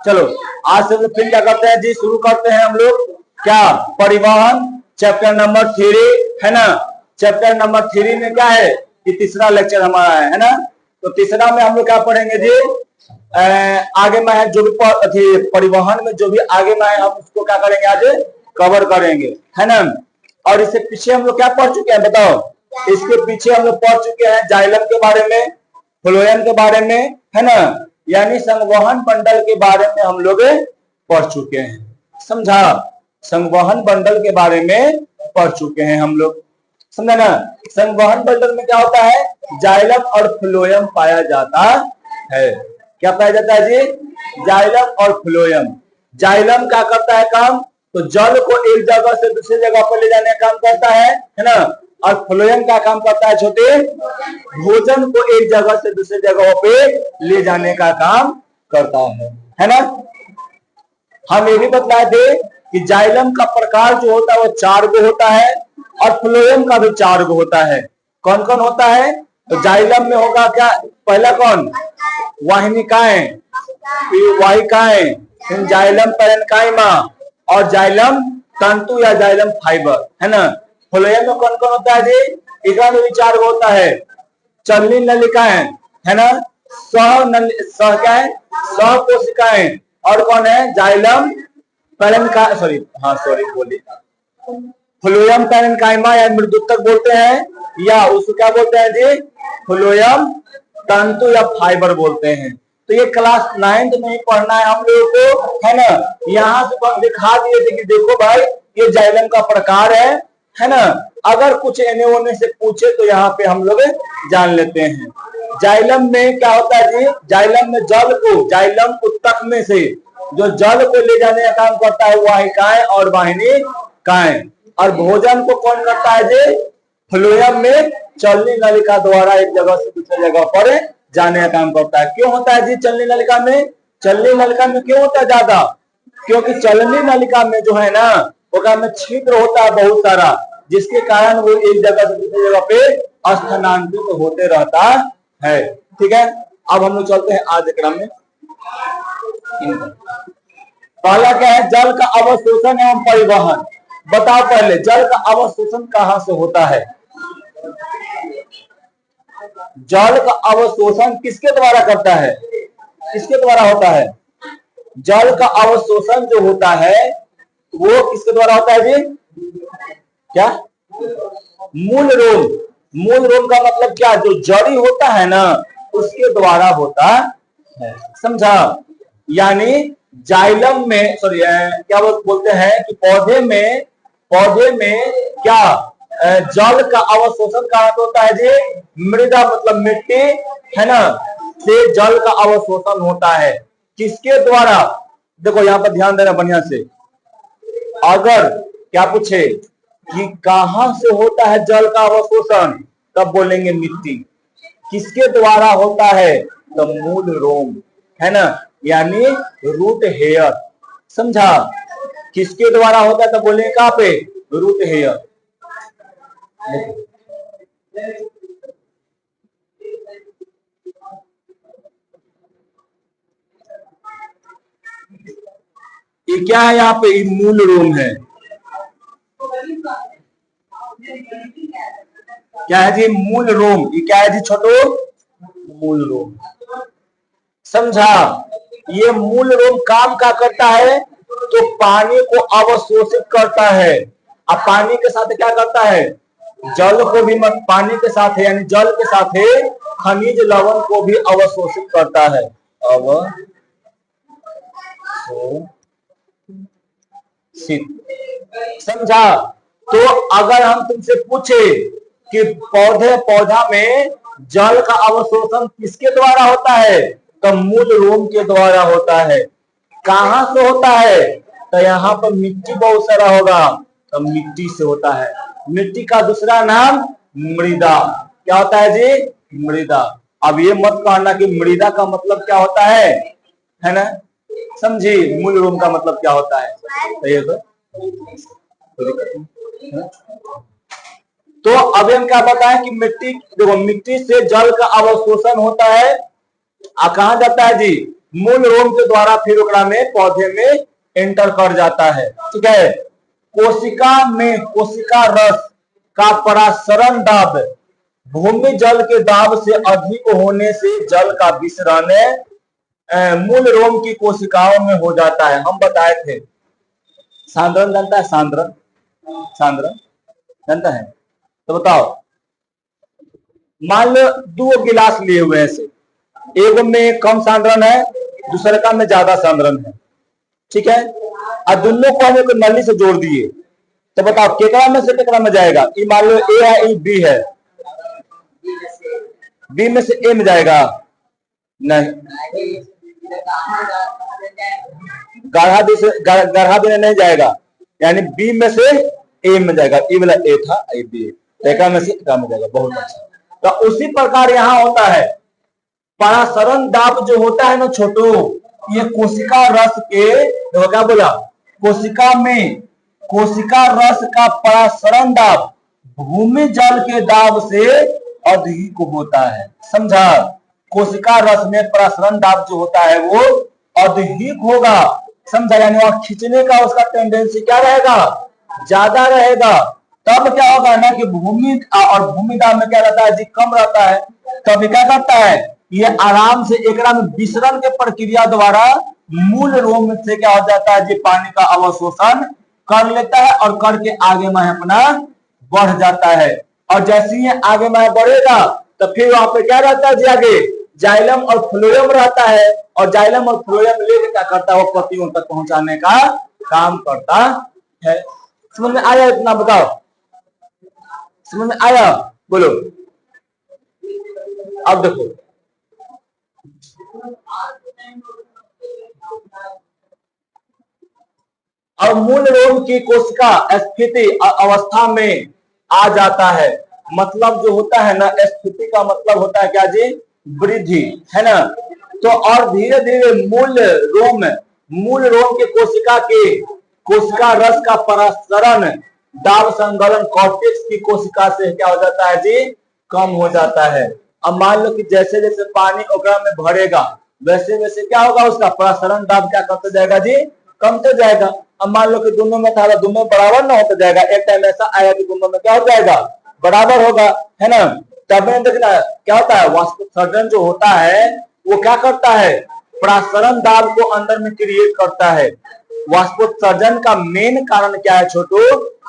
चलो आज से फिर क्या करते हैं जी, शुरू करते हैं हम लोग क्या, परिवहन चैप्टर नंबर 3 है ना। चैप्टर नंबर 3 में क्या है कि तीसरा लेक्चर हमारा है ना। तो तीसरा में हम लोग क्या पढ़ेंगे जी, आगे में है जो भी परिवहन में जो भी आगे में है हम उसको क्या करेंगे आज कवर करेंगे है ना। और इससे पीछे हम लोग क्या पढ़ चुके हैं बताओ, इसके पीछे हम लोग पढ़ चुके हैं जाइलम के बारे में, फ्लोएम के बारे में है ना, यानी संवहन बंडल के बारे में हम लोग पढ़ चुके हैं, समझा। संवहन बंडल के बारे में पढ़ चुके हैं हम लोग, समझा ना। संवहन बंडल में क्या होता है, जाइलम और फ्लोएम पाया जाता है। क्या पाया जाता है जी, जाइलम और फ्लोएम। जाइलम क्या करता है काम, तो जल को एक जगह से दूसरी जगह पर ले जाने का काम करता है ना। और फ्लोएम का काम करता है छोटे, भोजन को एक जगह से दूसरी जगह पे ले जाने का काम करता है ना। हम ये भी बतलाए थे कि जाइलम का प्रकार जो होता है वो 4 गो होता है और फ्लोएम का भी 4 गो होता है। कौन कौन होता है, तो जाइलम में होगा क्या, पहला कौन, वाहिनिकाएं, फिर वाहिकाएं, फिर जाइलम पैरेन्काइमा और जाइलम तंतु या जाइलम फाइबर है ना। फ्लोएम में कौन कौन होता है जी, इसका में भी 4 गो होता है। चलनी नलिकाएं है ना, सह क्या है, सह कोशिकाएं, और कौन है, जाइलम पैरेन्का बोलिए फ्लोएम पैरेन्काइमा या मृदुतक बोलते हैं, या उसको क्या बोलते हैं जी, फ्लोएम तंतु या फाइबर बोलते हैं। तो ये क्लास 9th में ही पढ़ना है हम लोगों को है ना। यहाँ से दिखा दिए थे कि देखो भाई ये जाइलम का प्रकार है ना। अगर कुछ एने ओने से पूछे तो यहाँ पे हम लोग जान लेते हैं। जाइलम में क्या होता है जी, जाइलम में जल को, जाइलम उत्तक में से जो जल को ले जाने का काम करता है वाहिकाएं और वाहिनिकाएं। और भोजन को कौन करता है जी, फ्लोएम में चलनी नलिका द्वारा एक जगह से दूसरी जगह पर जाने का काम करता है। क्यों होता है जी चलनी नलिका में, चलनी नलिका में क्यों होता है ज्यादा, क्योंकि चलनी नलिका में जो है ना वो में छिद्र होता है बहुत सारा, जिसके कारण वो एक जगह से दूसरी जगह पे स्थानांतरित होते रहता है। ठीक है, अब हम लोग चलते हैं आज क्रम में। पहला क्या है, जल का अवशोषण एवं परिवहन। बताओ पहले जल का अवशोषण कहां से होता है, जल का अवशोषण किसके द्वारा करता है, किसके द्वारा होता है। जल का अवशोषण जो होता है वो किसके द्वारा होता है जी, क्या, मूल रोम। मूल रोम का मतलब क्या, जो जड़ी होता है ना उसके द्वारा होता है, समझा। यानी जाइलम में क्या बोलते हैं कि पौधे में क्या जल का अवशोषण कहाँ होता है जी, मृदा मतलब मिट्टी है ना से जल का अवशोषण होता है। किसके द्वारा, देखो यहाँ पर ध्यान देना बढ़िया से। अगर क्या पूछे कि कहां से होता है जल का अवशोषण, तब बोलेंगे मिट्टी। किसके द्वारा होता है, तो मूल रोम है ना, यानी रूट हेयर, समझा। किसके द्वारा होता है तो बोलेंगे कहां पे, रूट हेयर। ये क्या है, यहाँ पे मूल रोम है। क्या है जी, मूल रोम। ये क्या है जी छोटो, मूल रोम, समझा। ये मूल रोम काम क्या करता है, तो पानी को अवशोषित करता है। अब पानी के साथ क्या करता है, जल को भी पानी के साथ यानी जल के साथ खनिज लवण को भी अवशोषित करता है, समझा। तो अगर हम तुमसे पूछे कि पौधा में जल का अवशोषण किसके द्वारा होता है, तो मूल रोम के द्वारा होता है। कहां से होता है, तो यहाँ पर मिट्टी बहुत सारा होगा तो मिट्टी से होता है। मिट्टी का दूसरा नाम मृदा। क्या होता है जी, मृदा। अब ये मत कहना कि मृदा का मतलब क्या होता है ना, समझी। मूल रोम का मतलब क्या होता है, तो अब हम क्या बताएं कि मिट्टी, देखो मिट्टी से जल का अवशोषण होता है, कहाँ जाता है जी, मूल रोम के द्वारा फिर ओकरा में पौधे में एंटर कर जाता है। ठीक है, कोशिका में कोशिका रस का परासरण दाब भूमि जल के दाब से अधिक होने से जल का विसरण मूल रोम की कोशिकाओं में हो जाता है। हम बताए थे सांद्रण जानता है, सांद्रण सांद्रण जानता है? तो बताओ, मान लो 2 गिलास लिए हुए हैं से, एक में कम सांद्रण है, दूसरे का में ज्यादा सांद्रण है। ठीक है, और दोनों को हम एक नली से जोड़ दिए, तो बताओ केकरा में से केकरा में जाएगा? ये मान लो ए है, ये बी है, बी में से ए में जाएगा? नहीं, गाढ़ा बी में नहीं जाएगा, यानी बी में से ए में जाएगा। ए वाला ए था, ए बी, एका में से एका में जाएगा। बहुत अच्छा। तो उसी प्रकार यहाँ होता है, परासरण दाब जो होता है ना छोटू, ये कोशिका रस के, तो क्या बोला, कोशिका में कोशिका रस का परासरण दाब भूमि जल के दाब से अधिक होता है। समझा? कोशिका रस में परासरण दाब जो होता है वो अधिक होगा। समझा? यानी वहां खींचने का उसका टेंडेंसी क्या रहेगा? ज्यादा रहेगा। तब क्या होगा ना कि भूमि और भूमि दाब में क्या रहता है जी? कम रहता है। तब क्या करता है, ये आराम से एकरा में विसरण के प्रक्रिया द्वारा मूल रोम से क्या हो जाता है जी? पानी का अवशोषण कर लेता है और करके आगे में अपना बढ़ जाता है। और जैसे ही आगे में बढ़ेगा तो फिर वहां पे क्या रहता है जी? आगे जाइलम और फ्लोएम रहता है, और जाइलम और फ्लोएम लेके क्या करता है? वो पत्तियों तक पहुंचाने का काम करता है। समझ में आया? इतना बताओ, समझ में आया? बोलो। अब देखो, अब मूल रोम की कोशिका स्थिति अवस्था में आ जाता है। मतलब जो होता है ना, स्थिति का मतलब होता है क्या जी? वृद्धि, है ना? तो और धीरे धीरे मूल रोम के कोशिका रस का परासरण दाब संगलन कॉर्टेक्स की कोशिका से क्या हो जाता है जी? कम हो जाता है। अब मान लो कि जैसे जैसे पानी ओकरा में भरेगा वैसे वैसे क्या होगा? उसका परासरण दाब क्या करते जाएगा जी? कमते जाएगा। अब मान लो कि दोनों में था, दोनों बराबर ना होता जाएगा। एक टाइम ऐसा आएगा कि दोनों में क्या हो जाएगा? बराबर होगा, है ना? तब देखना क्या होता है, वाष्पोत्सर्जन जो होता है वो क्या करता है? परासरण दाब को अंदर में क्रिएट करता है। वाष्पोत्सर्जन का मेन कारण क्या है छोटू?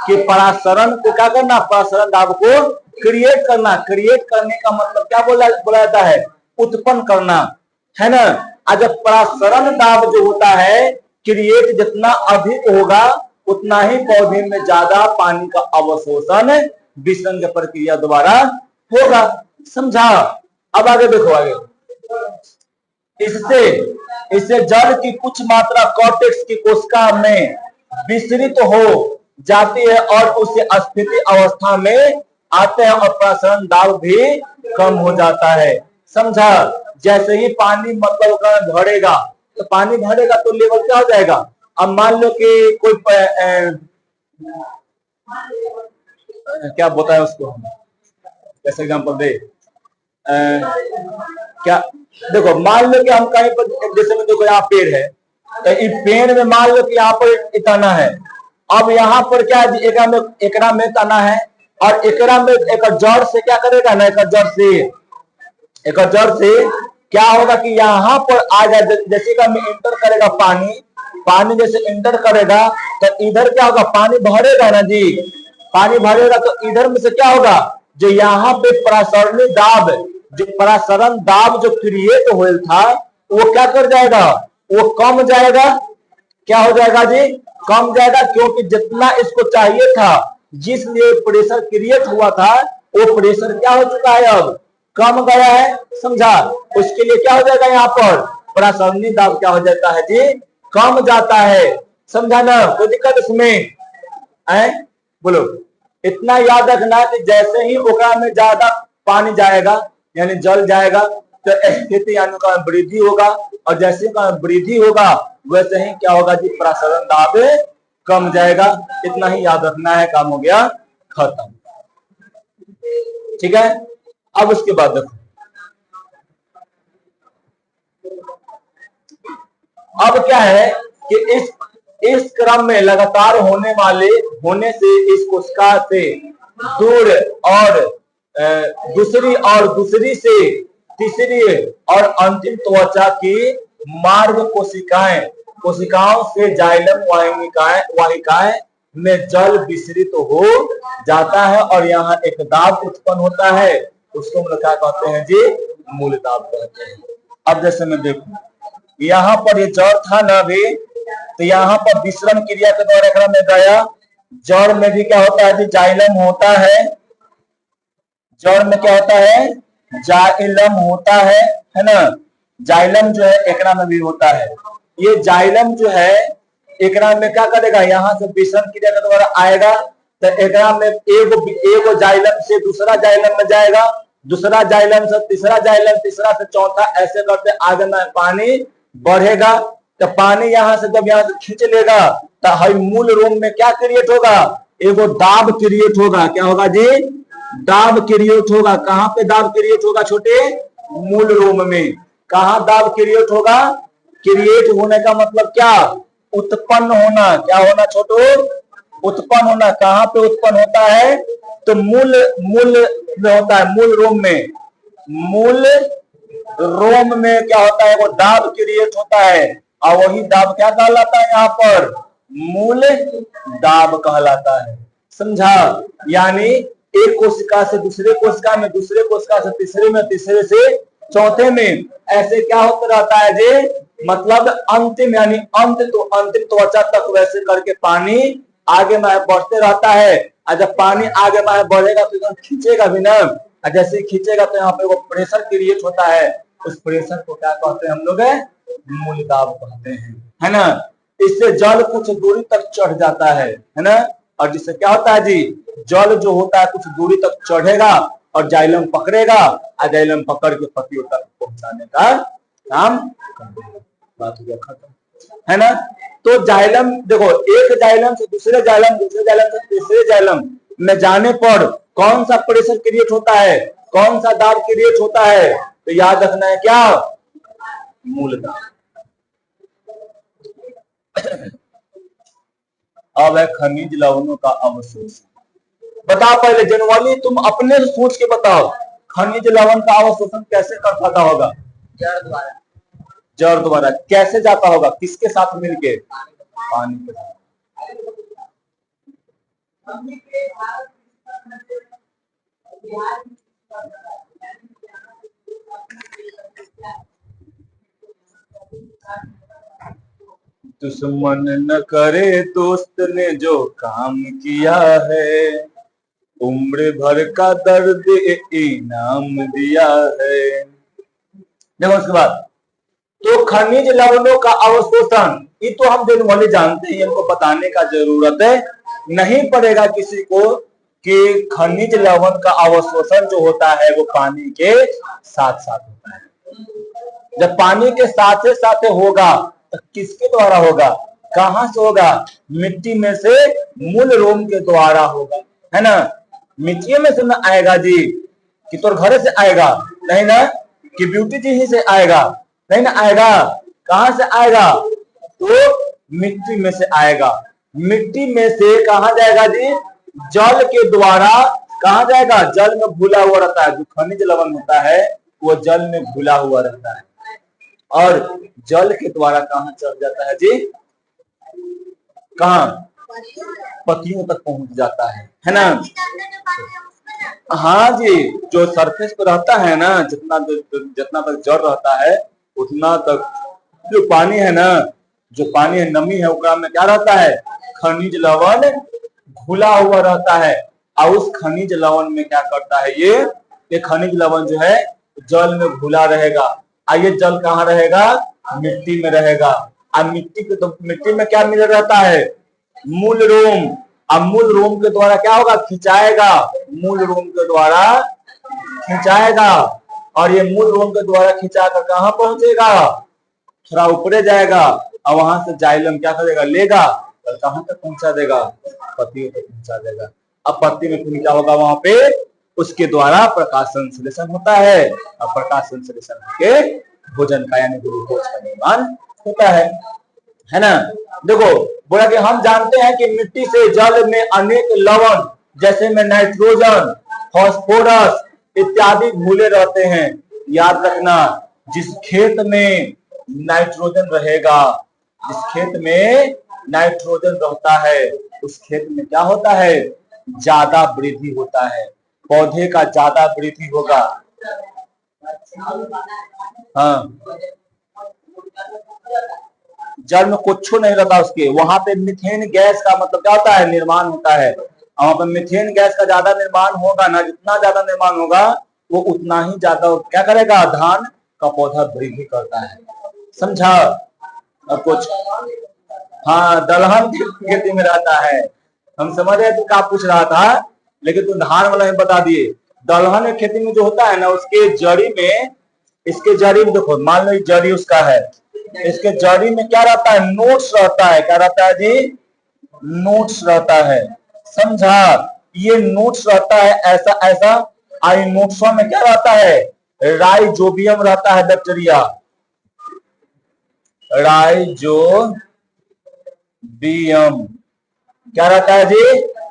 कि परासरण को क्या करना? परासरण दाब को क्रिएट करना। क्रिएट करने का मतलब क्या बोला जाता है? उत्पन्न करना, है ना? आज जब परासरण दाब जो होता है क्रिएट जितना अधिक होगा उतना ही पौधे में ज्यादा पानी का अवशोषण विसरण की प्रक्रिया द्वारा होगा। समझा? अब आगे देखो, आगे इससे जल की कुछ मात्रा कॉर्टेक्स की कोशिका में विसरित हो जाती है और उससे स्थिति अवस्था में आते हैं और परासरण दाब भी कम हो जाता है। समझा? जैसे ही पानी मतलब भरेगा तो पानी भरेगा तो लेवल क्या हो जाएगा? अब मान लो कि कोई क्या बोलता है उसको, कैसे एग्जांपल दे? क्या देखो, मान लो कि हम कहीं पर, जैसे में देखो यहाँ पेड़ है, तो इस पेड़ में मान लो कि यहाँ पर तना है। अब यहाँ पर क्या है, एकरा में तना है और एकरा में एक जड़ से क्या करेगा ना, एक जड़ से क्या होगा कि यहाँ पर आ जाए, जैसे का में इंटर करेगा पानी जैसे इंटर करेगा तो इधर क्या होगा? पानी भरेगा ना जी। पानी भरेगा तो इधर में से क्या होगा? जो यहाँ पे परासरण दाब जो क्रिएट हुआ था वो क्या कर जाएगा? वो कम जाएगा। क्या हो जाएगा जी? कम जाएगा, क्योंकि जितना इसको चाहिए था, जिसलिए प्रेशर क्रिएट हुआ था, वो प्रेशर क्या हो चुका है? अब कम गया है। समझा? उसके लिए क्या हो जाएगा? यहाँ पर परासरणी दाब क्या हो जाता है जी? कम जाता है। समझा ना? कोई दिक्कत इसमें है? बोलो। इतना याद रखना कि जैसे ही ओकरा में ज्यादा पानी जाएगा यानी जल जाएगा तो स्थिति यानी का वृद्धि होगा, और जैसे का वृद्धि होगा वैसे ही क्या होगा जी? परासरण दाब कम जाएगा। इतना ही याद रखना है, काम हो गया खत्म। ठीक है? अब उसके बाद देखो, अब क्या है कि इस क्रम में लगातार होने से इस कोशिका से दूर और दूसरी से तीसरी और अंतिम त्वचा की मार्ग कोशिकाओं से जाइलम वाहिकाएं में जल विसरित हो जाता है और यहाँ एक दाब उत्पन्न होता है, उसको हम लोग क्या कहते हैं जी, मूल दाब कहते हैं। अब जैसे मैं देखूं यहाँ पर ये जड़ था ना अभी, तो यहाँ पर विश्रम क्रिया के द्वारा एक में गया। जड़ में भी क्या होता है जी, जाइलम होता है। जड़ में क्या होता है, जाइलम होता है ना। जाइलम जो है एकरा में भी होता है। ये जाइलम जो है एकरा में क्या करेगा, यहाँ से विश्रम क्रिया के द्वारा आएगा तो एकरा में एगो जाइलम से दूसरा जाइलम में जाएगा, दूसरा जाइलम से तीसरा जाइलम, तीसरा से चौथा, ऐसे करते आगे में पानी बढ़ेगा। तो पानी यहाँ से जब यहाँ से खींच लेगा तो हर मूल रोम में क्या क्रिएट होगा, एगो दाब क्रिएट होगा। क्या होगा जी, दाब क्रिएट होगा। कहाँ पे दाब क्रिएट होगा छोटे, मूल रोम में। कहाँ दाब क्रिएट होगा, क्रिएट होने का मतलब क्या, उत्पन्न होना। क्या होना छोटो, उत्पन्न होना। कहाँ पे उत्पन्न होता है, तो मूल में होता है, मूल रोम में। मूल रोम में क्या होता है, वो दाब क्रिएट होता है और वही दाब क्या कहलाता है, यहाँ पर मूल दाब कहलाता है। समझा, यानी एक कोशिका से दूसरे कोशिका में, दूसरे कोशिका से तीसरे में, तीसरे से चौथे में, ऐसे क्या होता रहता है जी, मतलब अंतिम, यानी अंतिम त्वचा तक वैसे करके पानी आगे में बढ़ते रहता है। और जब पानी आगे में बढ़ेगा तो एकदम खींचेगा भी ना, और जैसे खींचेगा तो यहाँ पे वो प्रेशर क्रिएट होता है। उस प्रेशर को क्या कहते हैं हम लोग, मूल दाब कहते हैं, है ना। इससे जल कुछ दूरी तक चढ़ जाता है ना। और जिससे क्या होता है जी, जल जो होता है कुछ दूरी तक चढ़ेगा और जाइलम पकड़ेगा और जाइलम पकड़ के पतियों तक पहुंचाने का काम करेगा। बात हो गया खत्म, है ना। तो जाइलम देखो, एक जाइलम से दूसरे जाइलम, दूसरे जाइलम से तीसरे जाइलम में जाने पर कौन सा प्रेशर क्रिएट होता है, कौन सा दाब क्रिएट होता है, तो याद रखना है क्या, मूल दाब। अब है खनिज लवणों का अवशोषण। बताओ पहले जनवरी, तुम अपने सोच के बताओ, खनिज लवण का अवशोषण कैसे कर पाता होगा, जड़ द्वारा। कैसे जाता होगा, किसके साथ मिलके, पानी के साथ। दुश्मन न करे दोस्त ने जो काम किया है, उम्र भर का दर्द इनाम दिया है। देखो उसके बाद, तो खनिज लवणों का अवशोषण, ये तो हम दिन वाले जानते हैं, इनको बताने का जरूरत है नहीं पड़ेगा किसी को कि खनिज लवण का अवशोषण जो होता है वो पानी के साथ साथ होता है। जब पानी के साथ साथ होगा तो किसके द्वारा होगा, कहां से होगा, मिट्टी में से मूल रोम के द्वारा होगा, है ना। मिट्टी में से ना आएगा जी, कि तो घर से आएगा नहीं ना, कि ब्यूटी जी ही से आएगा नहीं ना, आएगा कहां से आएगा, तो मिट्टी में से आएगा। मिट्टी में से कहां जाएगा जी, जल के द्वारा कहां जाएगा, जल में घुला हुआ रहता है। जो खनिज लवण होता है वो जल में घुला हुआ रहता है और जल के द्वारा कहां चल जाता है जी, कहां, पत्तियों तक पहुंच जाता है ना। हाँ जी, जो सरफेस पर रहता है ना, जितना तक जड़ रहता है उतना तक जो पानी है ना, जो पानी है, नमी है, उसका में क्या रहता है, खनिज लवण घुला हुआ रहता है। और उस खनिज लवण में क्या करता है, ये खनिज लवण जो है जल में घुला रहेगा। और ये जल कहाँ रहेगा, मिट्टी में रहेगा। और मिट्टी में क्या मिल रहता है, मूल रोम। अब मूल रोम के द्वारा क्या होगा, खिंचाएगा, मूल रोम के द्वारा खिंचाएगा। और ये मूल रोम के द्वारा खिंचाकर कहां पहुंचेगा, थोड़ा ऊपरे जाएगा और वहां से जाइलम क्या करेगा, लेगा और कहां तक पहुंचा देगा, पत्तियों तक पहुंचा देगा। अब पत्ती में फिर क्या होगा, वहां पे उसके द्वारा प्रकाश संश्लेषण होता है और प्रकाश संश्लेषण के भोजन का यानी ग्लूकोज का निर्माण होता है ना। देखो बोला कि हम जानते हैं कि मिट्टी से जल में अनेक लवण जैसे में नाइट्रोजन, फास्फोरस इत्यादि घुले रहते हैं। याद रखना, जिस खेत में नाइट्रोजन रहेगा, जिस खेत में नाइट्रोजन रहता है, उस खेत में क्या होता है, ज्यादा वृद्धि होता है, पौधे का ज्यादा वृद्धि होगा। हाँ, जल में कुछ नहीं रहता उसके, वहां पे मीथेन गैस का मतलब क्या होता है, निर्माण होता है। वहां पर मीथेन गैस का ज्यादा निर्माण होगा ना, जितना ज्यादा निर्माण होगा वो उतना ही ज्यादा क्या करेगा, धान का पौधा वृद्धि करता है। समझा? अब कुछ, हाँ, दलहन की खेती में रहता है। हम समझ रहे थे क्या पूछ रहा था, लेकिन तुम धान वाला ही बता दिए। दलहन की खेती में जो होता है ना, उसके जड़ी में, इसके जड़ी में देखो, मान लो जड़ी उसका है, इसके जड़ी में क्या रहता है, नोट्स रहता है। क्या रहता है जी? नोट्स रहता है। समझा? ये नोट्स रहता है ऐसा ऐसा, आई नोट्सों में क्या रहता है, राइजोबियम रहता है बैक्टीरिया, राइजोबियम। क्या रहता है जी?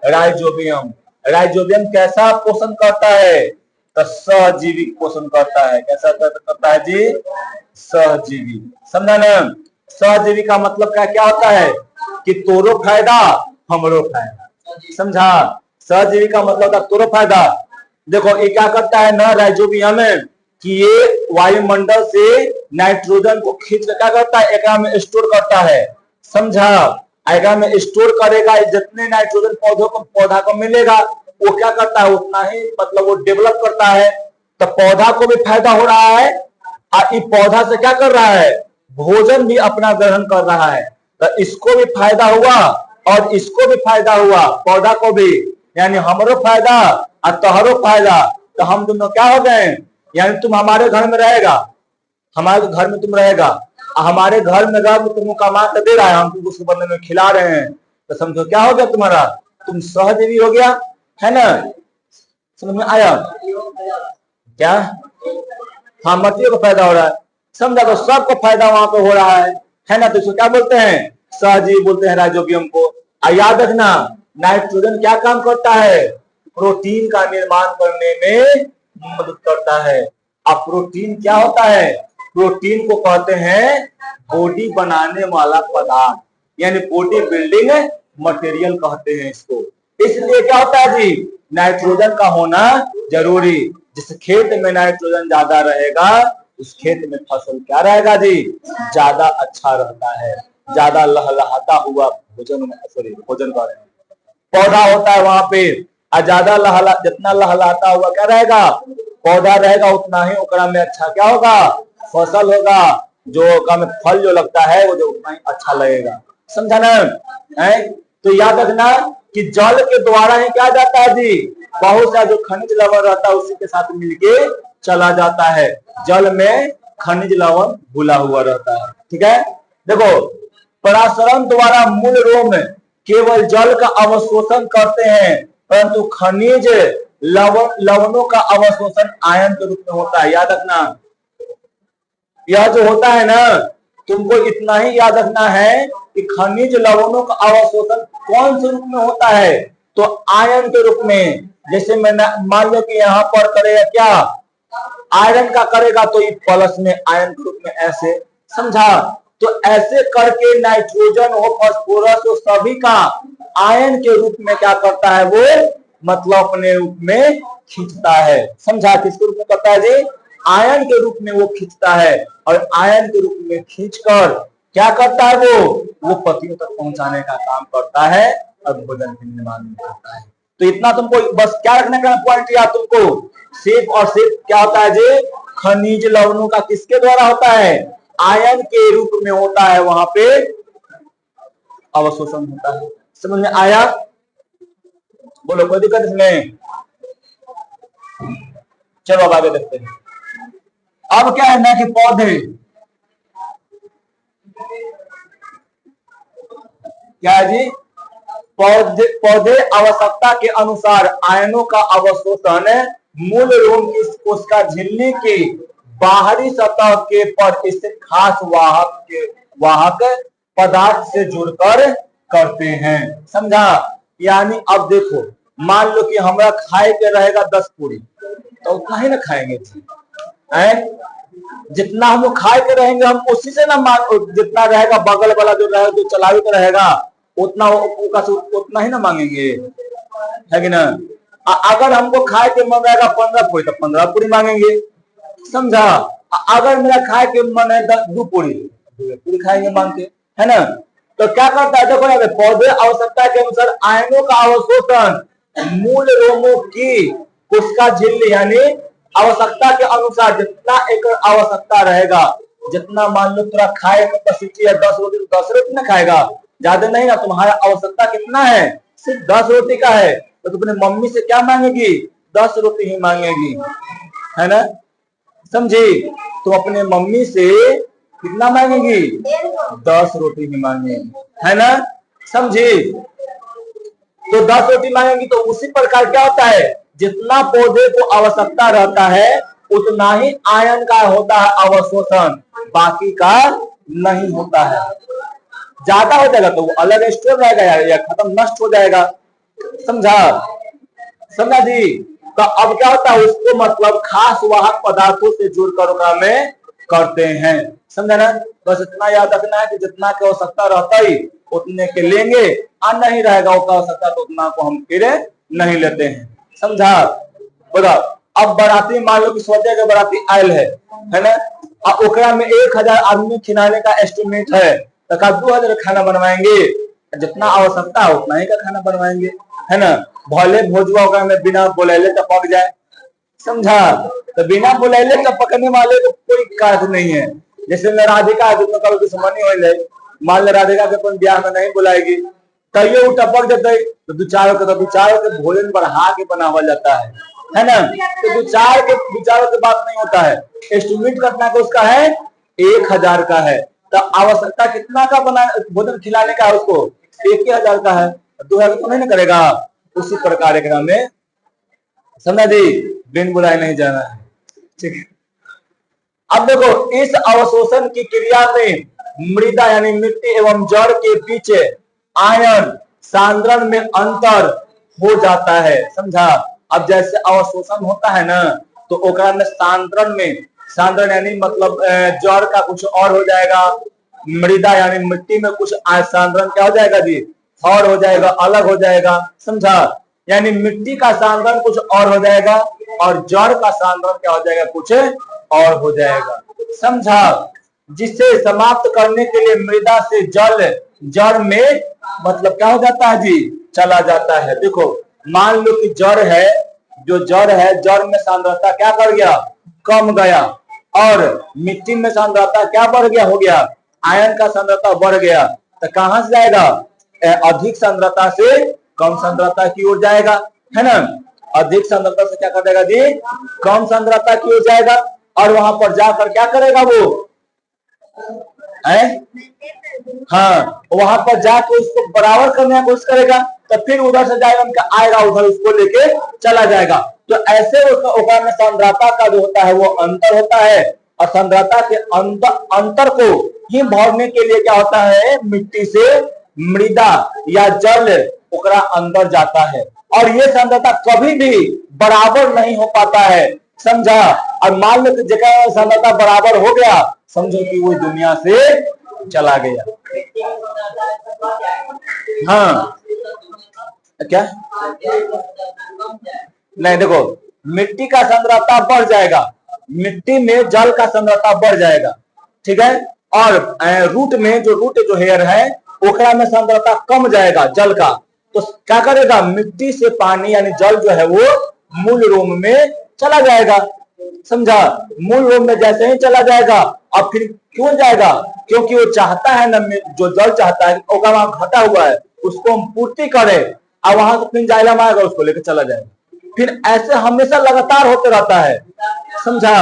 राइजोबियम। राइजोबियम कैसा पोषण करता है, तो सहजीवी पोषण करता है। कैसा करता है जी? सहजीवी। समझा ना? सहजीवी का मतलब क्या क्या होता है कि तोरो फायदा हमरो फायदा। समझा? सहजीवी का मतलब था तोरो फायदा। देखो ये क्या करता है ना राइजोबियम में, कि ये वायुमंडल से नाइट्रोजन को खींच क्या करता है, एक में स्टोर करता है। समझा? एक में स्टोर करेगा, जितने नाइट्रोजन पौधा को मिलेगा वो क्या करता है उतना ही मतलब वो डेवलप करता है। तो पौधा को भी फायदा हो रहा है और इस पौधा से क्या कर रहा है, भोजन भी अपना ग्रहण कर रहा है। तो इसको भी फायदा हुआ और इसको भी फायदा हुआ, पौधा को भी, यानी हमरो फायदा और तोहरो फायदा। तो हम दोनों क्या हो गए, यानी तुम हमारे घर में रहेगा, हमारे घर में तुम रहेगा, हमारे घर में रह तुम कमा कर दे रहा है, हम तुमको उसके बदले में खिला रहे हैं। तो समझो क्या हो गया तुम्हारा, तुम सहजीवी हो गया, है ना। समझ में आया क्या? हाँ, मट्टियों को फायदा हो रहा है। समझा? तो सबको फायदा वहां पे हो रहा है ना। तो इसको क्या बोलते हैं, सहजीवी बोलते हैं राइजोबियम को। याद रखना, नाइट्रोजन क्या काम करता है, प्रोटीन का निर्माण करने में मदद करता है। अब प्रोटीन क्या होता है, प्रोटीन को कहते हैं बॉडी बनाने वाला पदार्थ, यानी बॉडी बिल्डिंग मटेरियल कहते हैं इसको। इसलिए क्या होता है जी, नाइट्रोजन का होना जरूरी। जिस खेत में नाइट्रोजन ज्यादा रहेगा उस खेत में फसल क्या रहेगा जी, ज्यादा अच्छा रहता है, ज्यादा लहलहाता हुआ भोजन, भोजन का पौधा होता है वहां पे, और ज्यादा जितना लहलहाता हुआ क्या रहेगा, पौधा रहेगा, उतना ही ओकरा में अच्छा क्या होगा, फसल होगा, जो ओकरा में फल जो लगता है वो जो उतना ही अच्छा लगेगा। समझा ना? तो याद रखना कि जल के द्वारा ही क्या जाता है जी, बहुत सा जो खनिज लवण रहता है उसी के साथ मिलके चला जाता है। जल में खनिज लवण घुला हुआ रहता है। ठीक है, देखो पराशरण द्वारा मूल रोम केवल जल का अवशोषण करते हैं, परंतु खनिज लवणों का अवशोषण आयन के रूप में होता है। याद रखना, यह जो होता है ना, तुमको इतना ही याद रखना है कि खनिज लवणों का अवशोषण कौन से रूप में होता है, तो आयन के रूप में। जैसे मैं मान लो कि यहाँ पर करेगा क्या, आयरन का करेगा तो ये प्लस में आयन के रूप में ऐसे। समझा? तो ऐसे करके नाइट्रोजन हो, फास्फोरस हो, सभी का आयन के रूप में क्या करता है वो, मतलब अपने रूप में खींचता है। समझा? किसके रूप में करता है जी, आयन के रूप में वो खींचता है, और आयन के रूप में खींचकर क्या करता है वो पतियों तक पहुंचाने का काम करता है और भोजन के निर्माण में करता है। तो इतना तुमको बस क्या रखने का पॉइंट याद तुमको, सेफ और सेफ क्या होता है जी, खनिज लवणों का किसके द्वारा होता है, आयन के रूप में होता है, वहां पे अवशोषण होता है। समझ में आया? बोलो, कोई दिक्कत इसमें? चलो अब आगे देखते हैं। अब क्या है ना कि पौधे क्या है जी, पौधे आवश्यकता के अनुसार आयनों का अवशोषण मूल रोम की कोशिका झिल्ली की बाहरी सतह के पर स्थित खास वाहक के वाहक पदार्थ से जुड़कर करते हैं। समझा? यानी अब देखो, मान लो कि हमरा खाए के रहेगा 10 पूरी, तो उतना ही ना खाएंगे है? जितना हम खाए के रहेंगे हम उसी से ना जितना रहेगा बगल वाला जो रहेगा, जो चलावे का रहेगा, उतना ही ना मांगेंगे, है कि ना? अगर हमको खाए के मन रहेगा 15 पूरी, तो 15 पूरी मांगेंगे। समझा? अगर मेरा खाए के मन है 2 पूरी, 2 पूरी खाएंगे मांग के, है ना? तो क्या करता है, देखो यहाँ पौधे आवश्यकता के अनुसार आयनों का अवशोषण मूल रोमों की कोशिका झिल्ली, यानी आवश्यकता के अनुसार जितना एक आवश्यकता रहेगा, जितना मान लो तेरा खाए का कैपेसिटी है 10 रोटी, तो 10 रोटी ना खाएगा, ज्यादा नहीं ना। तुम्हारा आवश्यकता कितना है? सिर्फ 10 रोटी का है, तो तुम अपने मम्मी से क्या मांगेगी? 10 रोटी ही मांगेगी, है ना? समझी? तुम अपने मम्मी से कितना मांगेगी? 10 रोटी ही मांगेगी, है ना? समझी? तो 10 रोटी मांगेगी। तो उसी प्रकार क्या होता है, जितना पौधे को आवश्यकता रहता है उतना ही आयन का होता है अवशोषण, बाकी का नहीं होता है। ज्यादा हो जाएगा तो वो अलग स्टोर रहेगा या खत्म नष्ट हो जाएगा। समझा? समझा जी? तो अब क्या होता है, उसको मतलब खास वाहक पदार्थों से जुड़कर में करते हैं। समझा ना? बस इतना याद रखना है कि जितना की आवश्यकता रहता ही उतने के लेंगे, और नहीं रहेगा उसका आवश्यकता तो उतना को हम फिर नहीं लेते हैं। समझा? बोला अब बाराती मान लो कि सोचे के बाराती आयल है ना? अब ओकरा में 1000 आदमी खिलाने का एस्टिमेट है, तो 2000 खाना बनवाएंगे, जितना आवश्यकता है उतना ही का खाना बनवाएंगे, है ना? भले भोजवा में बिना बुलाइले टपक जाए। समझा? तो बिना बुलाइले टपकने वाले को कोई कार्य नहीं है। जैसे मैं राधिका कल दुश्मनी हो जाए, मान ले राधिका के कोई ब्याह में नहीं बुलाएगी, तैयो टपक जाते, तो दो चारों के भोजन बढ़ा के बनावा जाता है ना? तो विचारों की बात नहीं होता है, एस्टिमेट करना का उसका है 1000 का है, तो आवश्यकता कितना का बना भोजन खिलाने का है उसको 1000 का है, 2000 तो नहीं ना करेगा। उसी प्रकार एक में समझा जी, बिन बुलाए नहीं जाना है, ठीक है? अब देखो, इस अवशोषण की क्रिया में मृदा यानी मिट्टी एवं जड़ के बीच आयन सांद्रण में अंतर हो जाता है। समझा? अब जैसे अवशोषण होता है ना, तो ओकरा में सांद्रण यानी मतलब जड़ का कुछ और हो जाएगा, मृदा यानी मिट्टी में कुछ सांद्रण क्या हो जाएगा जी, और हो जाएगा, अलग हो जाएगा। समझा? यानी मिट्टी का सांद्रण कुछ और हो जाएगा और जड़ का सांद्रण क्या हो जाएगा, कुछ और हो जाएगा। समझा? जिसे समाप्त करने के लिए मृदा से जड़ में मतलब क्या हो जाता है जी, चला जाता है। देखो मान लो कि जड़ है, जड़ में सांद्रता क्या कर गया, कम गया, और मिट्टी में सांद्रता क्या बढ़ गया, हो गया, आयन का सांद्रता बढ़ गया, तो कहां से जाएगा, अधिक सांद्रता से कम सांद्रता की ओर जाएगा, है ना? अधिक सांद्रता से क्या कर देगा जी, कम सांद्रता की ओर जाएगा, और वहां पर जाकर क्या करेगा वो है, हाँ, वहां पर जाकर उसको बराबर करने की कोशिश करेगा, तो फिर उधर से जाएगा, आएगा उधर उसको लेके चला जाएगा। तो ऐसे उसका में सांद्रता का जो होता है वो अंतर होता है, और सांद्रता के अंतर को ही भरने के लिए क्या होता है, मिट्टी से मृदा या जल ओकरा अंदर जाता है, और ये सांद्रता कभी भी बराबर नहीं हो पाता है। समझा? और मान लो कि जगह सांद्रता बराबर हो गया, समझो कि वो दुनिया से चला गया। हाँ क्या नहीं, देखो मिट्टी का सांद्रता बढ़ जाएगा, मिट्टी में जल का सांद्रता बढ़ जाएगा, ठीक है? और रूट जो हेयर है ओकरा में सांद्रता कम जाएगा जल का, तो क्या करेगा, मिट्टी से पानी यानी जल जो है वो मूल रोम में चला जाएगा। समझा? मूल रोम में जैसे ही चला जाएगा, अब फिर क्यों जाएगा, क्योंकि वो चाहता है ना, जो जल चाहता है ओकरा वहां घटा हुआ है उसको हम पूर्ति करें, और वहां से फिर जाइलम आएगा उसको लेकर चला जाएगा, फिर ऐसे हमेशा लगातार होते रहता है। समझा?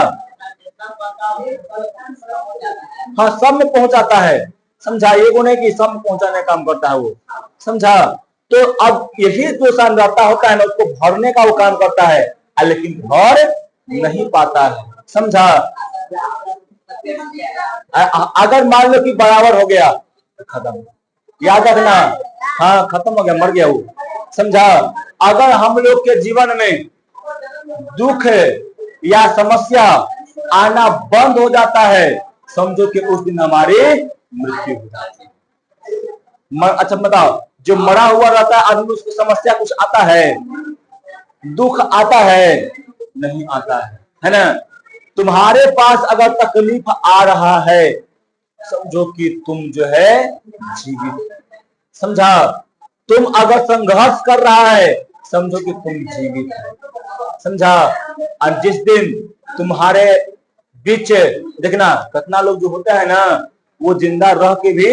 हाँ, सब में पहुंचाता है। समझा? ये वो नहीं कि सब में पहुंचाने का काम करता है वो। समझा? तो अब यही जो सांद्रता होता है ना, उसको भरने का वो काम करता है, लेकिन भर नहीं पाता है। समझा? अगर मान लो कि बराबर हो गया तो खत्म, याद रखना। हाँ खत्म हो गया, मर गया वो, समझा। अगर हम लोग के जीवन में दुख या समस्या आना बंद हो जाता है, समझो कि उस दिन हमारी मृत्यु हो जाती है। अच्छा बताओ, जो मरा हुआ रहता है आदमी, उसको समस्या कुछ आता है, दुख आता है? नहीं आता है ना। तुम्हारे पास अगर तकलीफ आ रहा है, समझो कि तुम जो है जीवित, समझा। तुम अगर संघर्ष कर रहा है, समझो कि तुम जीवित है, समझा। और जिस दिन तुम्हारे बीच देखना, कितना लोग जो होते हैं ना, वो जिंदा रह के भी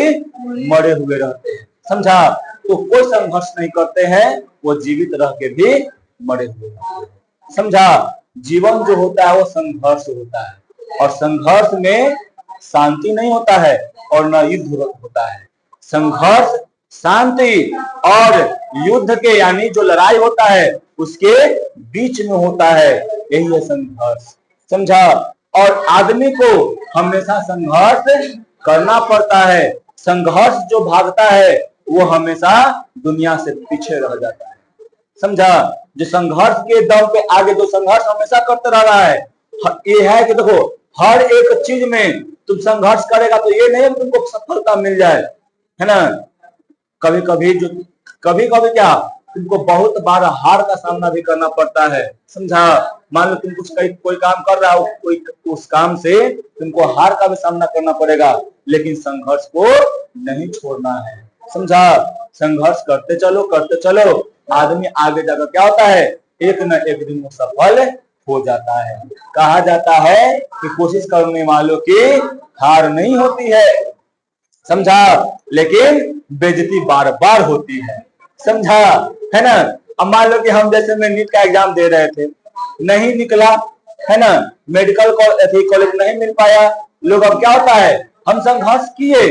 मरे हुए रहते हैं, समझा। तो कोई संघर्ष नहीं करते हैं, वो जीवित रह के भी मरे हुए रहते हैं, समझा। जीवन जो होता है वो संघर्ष होता है, और संघर्ष में शांति नहीं होता है और न युद्ध होता है। संघर्ष शांति और युद्ध के, यानी जो लड़ाई होता है उसके बीच में होता है, यही है संघर्ष, समझा। और आदमी को हमेशा संघर्ष करना पड़ता है। संघर्ष जो भागता है वो हमेशा दुनिया से पीछे रह जाता है, समझा। जो संघर्ष के दम पे आगे, जो संघर्ष हमेशा करते रह रहा है, ये है कि देखो हर एक चीज में तुम संघर्ष करेगा तो ये नहीं तुमको सफलता मिल जाए, है ना। कभी कभी क्या, तुमको बहुत बार हार का सामना भी करना पड़ता है, समझा। मान लो तुम कुछ कोई काम कर रहा हो, कोई उस काम से तुमको हार का भी सामना करना पड़ेगा, लेकिन संघर्ष को नहीं छोड़ना है, समझा। संघर्ष करते चलो, आदमी आगे जाकर क्या होता है, एक न एक दिन वो सफल हो जाता है। कहा जाता है कि कोशिश करने वालों की हार नहीं होती है, समझा, लेकिन बेइज्जती बार बार होती है, समझा, है ना। अब मान लो कि हम जैसे में नीट का एग्जाम दे रहे थे, नहीं निकला, है ना, मेडिकल कॉलेज नहीं मिल पाया, लोग अब क्या होता है, हम संघर्ष किए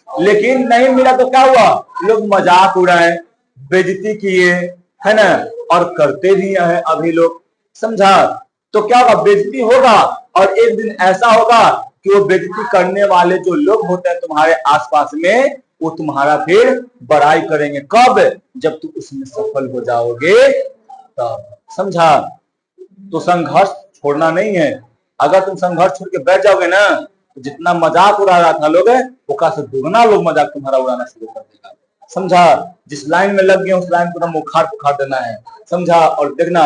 लेकिन नहीं मिला तो क्या हुआ, लोग मजाक उड़ाए, बेइज्जती किए, है ना, और करते भी हैं अभी लोग, समझा। तो क्या होगा, बेइज्जती होगा, और एक दिन ऐसा होगा कि वो बेइज्जती करने वाले जो लोग होते हैं तुम्हारे आसपास में, वो तुम्हारा फिर बड़ाई करेंगे। कब? जब तुम उसमें सफल हो जाओगे तब, समझा। तो संघर्ष छोड़ना नहीं है। अगर तुम संघर्ष छोड़ के बैठ जाओगे ना, तो जितना मजाक उड़ा रहा था लोग, वो से दुगना लोग मजाक तुम्हारा उड़ाना शुरू कर देगा, समझा। जिस लाइन में लग गए उस लाइन को उखाड़ देना है, समझा। और देखना,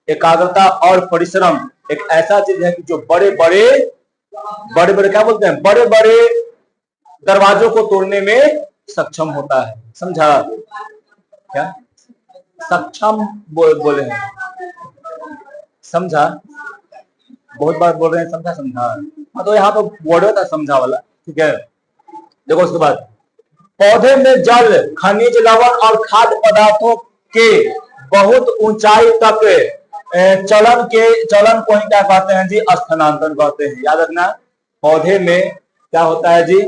एकाग्रता और परिश्रम एक ऐसा चीज है कि जो बड़े बड़े क्या बोलते हैं, बड़े बड़े दरवाजों को तोड़ने में सक्षम होता है, समझा। क्या सक्षम बोले हैं, समझा, बहुत बार बोल रहे हैं, समझा। हाँ तो यहाँ तो वर्ड होता है समझा वाला, ठीक है। देखो उसके बाद, पौधे में जल, खनिज, लवण और खाद्य पदार्थों के बहुत ऊंचाई तक चलन को ही क्या कहते हैं जी, स्थानांतरण कहते हैं। याद रखना, पौधे में क्या होता है जी,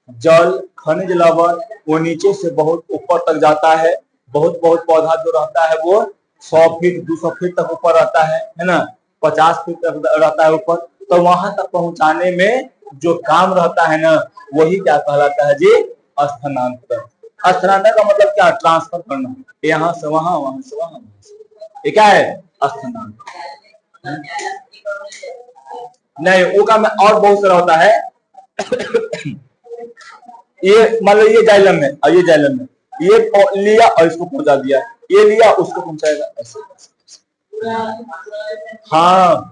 जल, खनिज, लवण, वो नीचे से बहुत ऊपर तक जाता है। बहुत पौधा जो रहता है वो 100 फीट 200 फीट तक ऊपर रहता है ना, 50 फीट तक रहता है ऊपर। तो वहां तक पहुंचाने में जो काम रहता है ना, वही क्या कहलाता है जी, स्थानांतरण। स्थानांतरण का मतलब क्या, ट्रांसफर करना, यहाँ से वहां, वहां से वहां, ये क्या है, स्थानांतरण। नहीं, वो काम और बहुत सारा होता है। ये मान लो ये जाइलम में और ये जाइलम में, ये लिया और इसको पहुंचा दिया, ये लिया उसको पहुंचाएगा, ऐसे। हाँ,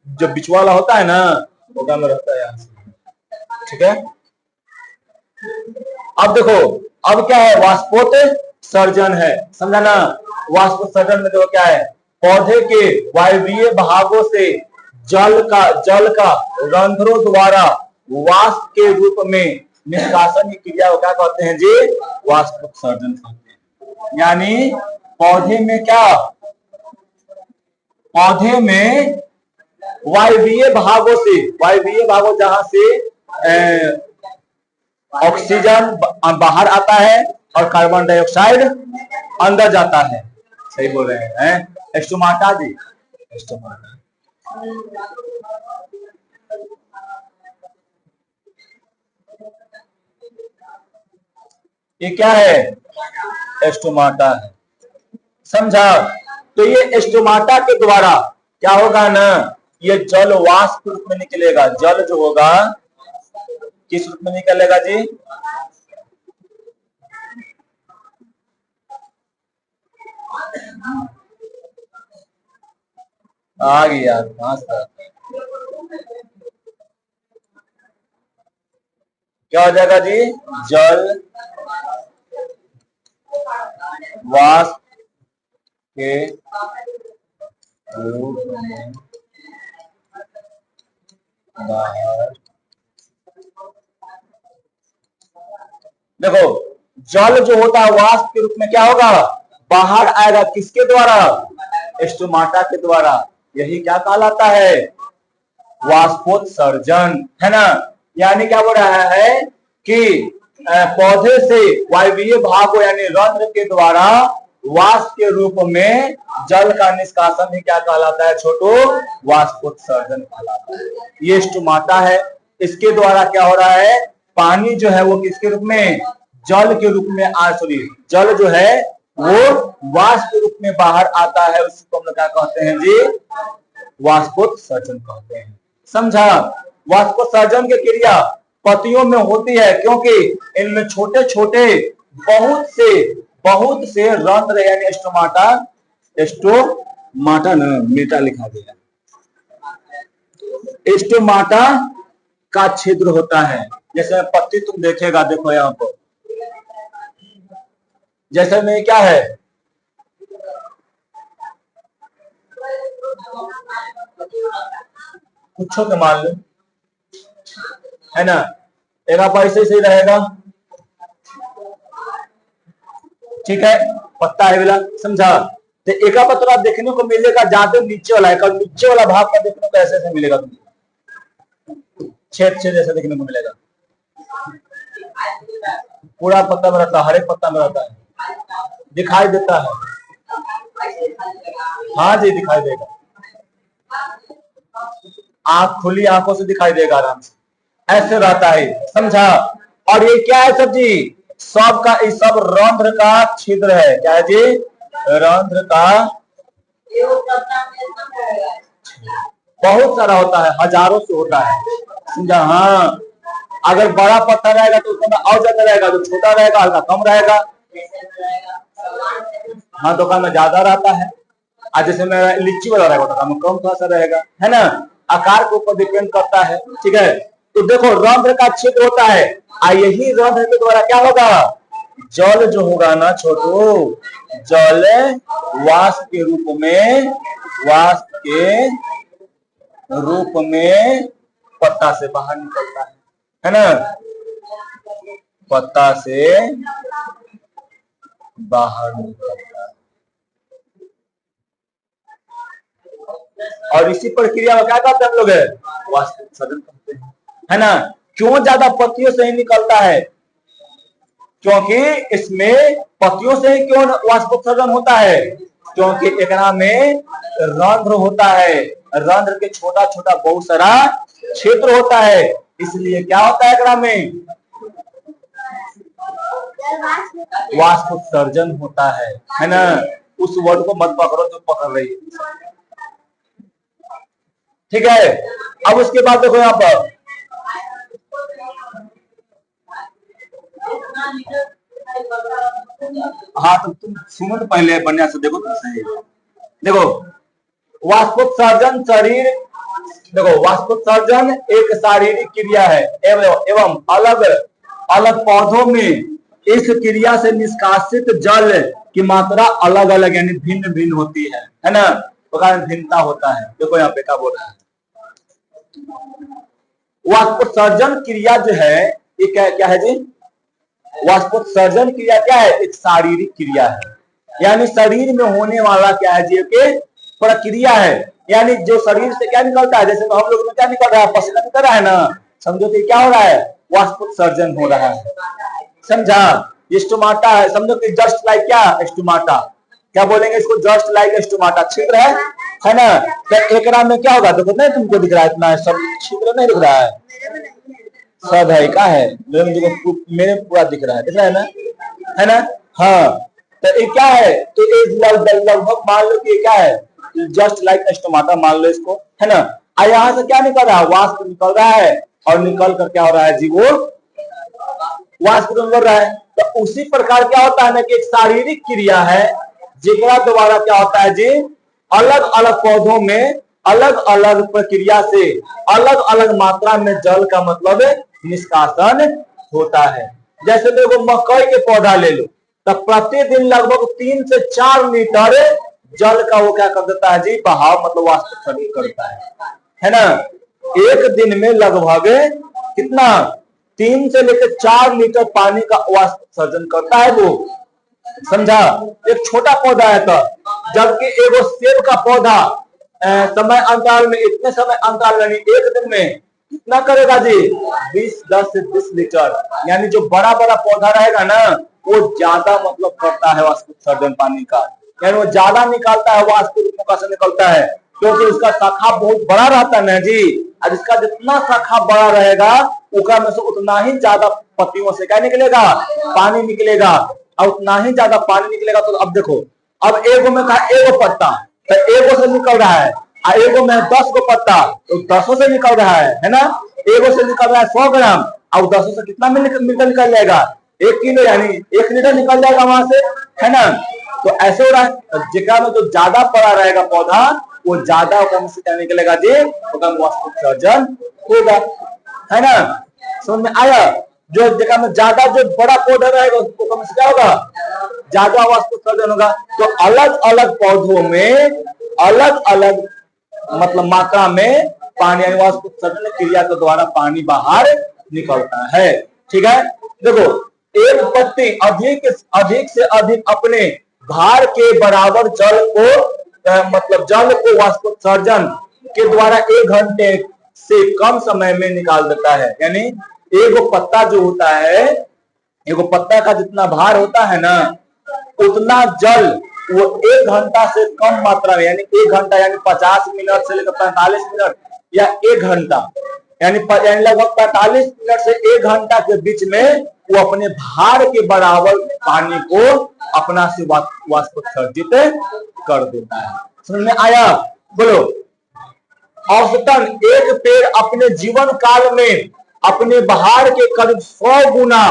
जो बिचवा वाला होता है ना, वो काम रहता है यहाँ से, ठीक है। अब देखो, अब क्या है, वाष्पोत्सर्जन है, समझा ना। वाष्पोत्सर्जन में देखो क्या है, पौधे के वायवीय भागों से जल का रंध्रों द्वारा वाष्प के रूप में निष्कासन की क्रिया को क्या कहते हैं जी, वाष्पोत्सर्जन कहते हैं। यानी पौधे में क्या, पौधे में वायवीय भागों जहां से ऑक्सीजन बाहर आता है और कार्बन डाइऑक्साइड अंदर जाता है, सही बोल रहे हैं, स्टोमाटा जी, स्टोमाटा। ये क्या है? स्टोमाटा है। समझा? तो ये स्टोमाटा के द्वारा क्या होगा ना, ये जल वाष्प रूप में निकलेगा। जल जो होगा किस रूप में निकलेगा जी? आ गया। क्या हो जाएगा जी? जल वाष्प के रूप में बाहर। देखो, जल जो होता है वाष्प के रूप में क्या होगा? बाहर आएगा। किसके द्वारा? स्टोमाटा के द्वारा। यही क्या कहलाता है? वाष्पोत्सर्जन, है ना। यानी क्या बोल रहा है कि पौधे से वायवीय भागों यानी रंध्र के द्वारा वाष्प के रूप में जल का निष्कासन ही क्या कहलाता है छोटो? वाष्पोत्सर्जन कहलाता है। ये स्टोमाटा है। इसके द्वारा क्या हो रहा है? पानी जो है वो किसके रूप में? जल के रूप में जल जो है वो वाष्प के रूप में बाहर आता है। उसको हम लोग क्या कहते हैं जी? वाष्पोत्सर्जन कहते हैं। समझा? वाष्पोत्सर्जन की क्रिया पत्तियों में होती है क्योंकि इनमें छोटे छोटे बहुत से रंध्र यानी स्टोमाटा ना मीटा लिखा गया। स्टोमाटा का छिद्र होता है। जैसे पत्ती तुम देखेगा, देखो यहाँ पर जैसे में क्या है? कुछ के मान लो, है ना। एक आप ऐसे ही रहेगा, ठीक है, पत्ता है वाला। समझा? तो एक पत्ता देखने को मिलेगा ज्यादा नीचे वाला है। नीचे वाला भाग का देखने को ऐसे ऐसे मिलेगा, छेद छेद ऐसा देखने को मिलेगा। पूरा पत्ता में रहता है, हर एक पत्ता में रहता है, दिखाई देता है। हाँ जी, दिखाई देगा। आंख खुली आंखों से दिखाई देगा आराम से, ऐसे रहता है। समझा? और ये क्या है सब्जी? सब रंध्र का छिद्र है। क्या है जी? रंध्र का बहुत सारा होता है, हजारों से होता है। समझा? हाँ, अगर बड़ा पत्थर रहेगा तो उसमें और ज्यादा रहेगा, जो छोटा रहेगा हल्का कम रहेगा। हाँ, दुकान में ज्यादा रहता है। आज जैसे मेरा लीची वाला रहेगा दुकान में कम थोड़ा सा रहेगा, है ना। आकार के ऊपर डिपेंड करता है, ठीक है। तो देखो, रंध्र का छिद्र होता है। यही रंध्र के द्वारा क्या होगा? जल जो होगा ना छोटू, जल वाष्प के रूप में पत्ता से बाहर निकलता है ना। पत्ता से बाहर निकलता है। और इसी प्रक्रिया में क्या करते हैं हम लोग? वाष्पोत्सर्जन करते हैं, है ना। क्यों ज्यादा पत्तियों से ही निकलता है? क्योंकि इसमें पत्तियों से ही क्यों वाष्पोत्सर्जन होता है? क्योंकि एकरा में रंध्र होता है। रंध्र के छोटा छोटा बहुत सारा क्षेत्र होता है, इसलिए क्या होता है एकरा में? वाष्पोत्सर्जन होता है ना। उस वर्ड को मत पकड़ो जो पकड़ रही है, ठीक है। अब उसके बाद देखो यहाँ पर हाँ, तो तुम सुनो तो पहले बढ़िया से देखो तो सही। देखो, वाष्पोत्सर्जन वाष्पोत्सर्जन एक शारीरिक क्रिया है एवं अलग अलग पौधों में इस क्रिया से निष्कासित जल की मात्रा अलग अलग यानी भिन्न भिन्न होती है ना। तो कारण भिन्नता होता है। देखो यहाँ पे क्या बोल रहा है? वाष्पोत्सर्जन क्रिया जो है ये क्या है जी? वाष्पोत्सर्जन क्रिया क्या है? एक शारीरिक क्रिया है, यानी शरीर में होने वाला क्या है जी? एक प्रक्रिया है। यानी जो शरीर से क्या निकलता है, जैसे हम लोग में क्या निकल रहा है? पसीना निकल रहा है ना। समझो कि क्या हो रहा है? वाष्पोत्सर्जन हो रहा है। समझा? स्टोमाटा है, समझो कि जस्ट लाइक क्या? स्टोमाटा। क्या बोलेंगे इसको? जस्ट लाइक स्टोमाटा, छिद्र है ना। तो एकरा में क्या होगा? देखो नहीं तुमको दिख रहा है इतना सब छिद्र नहीं दिख रहा है? सब है, क्या है? मेरे पूरा दिख रहा है ना, है ना। हाँ, तो ये क्या है? तो ये लगभग मान लो कि क्या है, जस्ट लाइक स्टोमाटा मान लो इसको, है ना। और यहाँ से क्या निकल रहा है? वाष्प निकल रहा है, और निकल कर क्या हो रहा है जी? वो वाष्प निकल रहा है। तो उसी प्रकार क्या होता है ना कि एक शारीरिक क्रिया है जिसका द्वारा क्या होता है जी? अलग अलग पौधों में अलग अलग प्रक्रिया से अलग अलग मात्रा में जल का मतलब निष्कासन होता है। जैसे देखो मकई के पौधा ले लो, तो प्रतिदिन लगभग 3 से 4 लीटर जल का वो क्या कर देता है जी? बहाव मतलब वाष्पोत्सर्जन करता है ना। एक दिन में लगभग कितना? 3 से लेकर 4 लीटर पानी का वाष्पोत्सर्जन करता है वो, समझा। एक छोटा पौधा है तो, जबकि एगो सेब का पौधा समय अंतराल में, इतने समय अंतराल यानी एक दिन में कितना करेगा जी? 10 से 20 लीटर। यानी जो बड़ा बड़ा पौधा रहेगा ना वो ज्यादा मतलब करता है वाष्पोत्सर्जन पानी का, यानी वो ज्यादा निकालता है, वाष्प रूपों से निकलता है, क्योंकि उसका शाखा बहुत बड़ा रहता है ना जी। और इसका जितना शाखा बड़ा रहेगा उका में से उतना ही ज्यादा पत्तियों से क्या निकलेगा? पानी निकलेगा, और उतना ही ज्यादा पानी निकलेगा। तो अब देखो, अब एगो में कहा एगो पत्ता, तो एगो से निकल रहा है, और एगो में 10 गो पत्ता, तो 10 से निकल रहा है ना। एगो से निकल रहा है 100 ग्राम, और 10 से कितना निकल जाएगा? 1 किलो, यानी 1 लीटर निकल जाएगा वहां से, है ना। तो ऐसे हो रहा है, जिका में जो ज्यादा बड़ा रहेगा पौधा वो ज्यादा से क्या निकलेगा जी? वाष्पोत्सर्जन होगा, है ना। समझ में आया? जो जगह में ज्यादा जो बड़ा पौधा रहेगा उसको कम से क्या होगा? ज्यादा वाष्पोत्सर्जन होगा। तो अलग अलग पौधों में अलग अलग मतलब मात्रा में पानी यानी वाष्पोत्सर्जन क्रिया के द्वारा पानी बाहर निकलता है। ठीक है, देखो एक पत्ती अधिक से अधिक अपने भार के बराबर जल को मतलब जल को वाष्पोत्सर्जन के द्वारा 1 घंटे से कम समय में निकाल देता है। यानी एगो पत्ता जो होता है, एगो पत्ता का जितना भार होता है ना, उतना जल वो 1 घंटा से कम मात्रा में, यानी 1 घंटा यानी 50 मिनट से लेकर 45 मिनट या 1 घंटा यानी लगभग 45 मिनट से 1 घंटा के बीच में वो अपने भार के बराबर पानी को अपना से वाष्पोत्सर्जित कर देता है। समझ में आया? बोलो। औसतन एक पेड़ अपने जीवन काल में अपने भार के करीब 100 गुना